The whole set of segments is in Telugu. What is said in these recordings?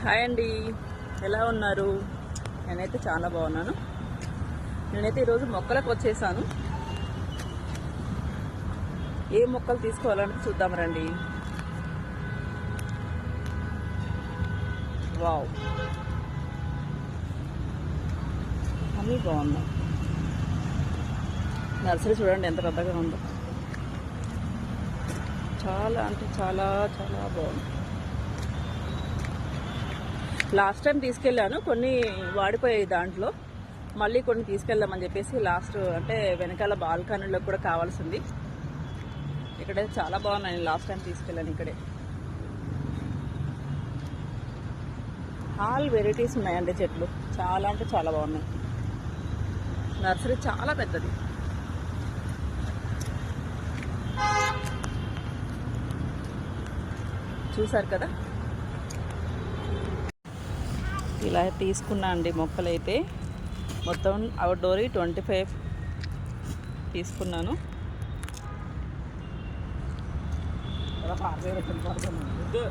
హాయ్ అండి, ఎలా ఉన్నారు? నేనైతే చాలా బాగున్నాను. నేనైతే ఈరోజు మొక్కలకు వచ్చేసాను. ఏ మొక్కలు తీసుకోవాలంటే చూద్దాం రండి. వావ్, అన్నీ బాగున్నాయి. నర్సరీ చూడండి ఎంత పెద్దగా ఉందో. చాలా అంటే చాలా చాలా బాగుంది. లాస్ట్ టైం తీసుకెళ్ళాను, కొన్ని వాడిపోయాయి. దాంట్లో మళ్ళీ కొన్ని తీసుకెళ్దామని చెప్పేసి లాస్ట్ అంటే వెనకాల బాల్కనీలో కూడా కావాల్సింది. ఇక్కడే చాలా బాగున్నాయి. లాస్ట్ టైం తీసుకెళ్ళాను. ఇక్కడే ఆల్ వెరైటీస్ ఉన్నాయండి. చెట్లు చాలా అంటే చాలా బాగున్నాయి. నర్సరీ చాలా పెద్దది. చూసారు కదా, ఇలా తీసుకున్నా అండి. మొక్కలైతే మొత్తం అవుట్డోర్ 25 తీసుకున్నాను.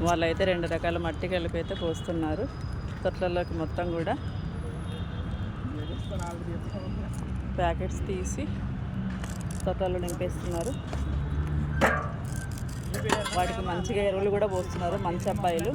వాళ్ళైతే 2 రకాల మట్టి కలిపైతే పోస్తున్నారు తొట్లలోకి. మొత్తం కూడా ప్యాకెట్స్ తీసి తొట్లలో నింపేస్తున్నారు. వాటికి మంచిగా ఎరువులు కూడా పోస్తున్నారు. మంచి అబ్బాయిలు.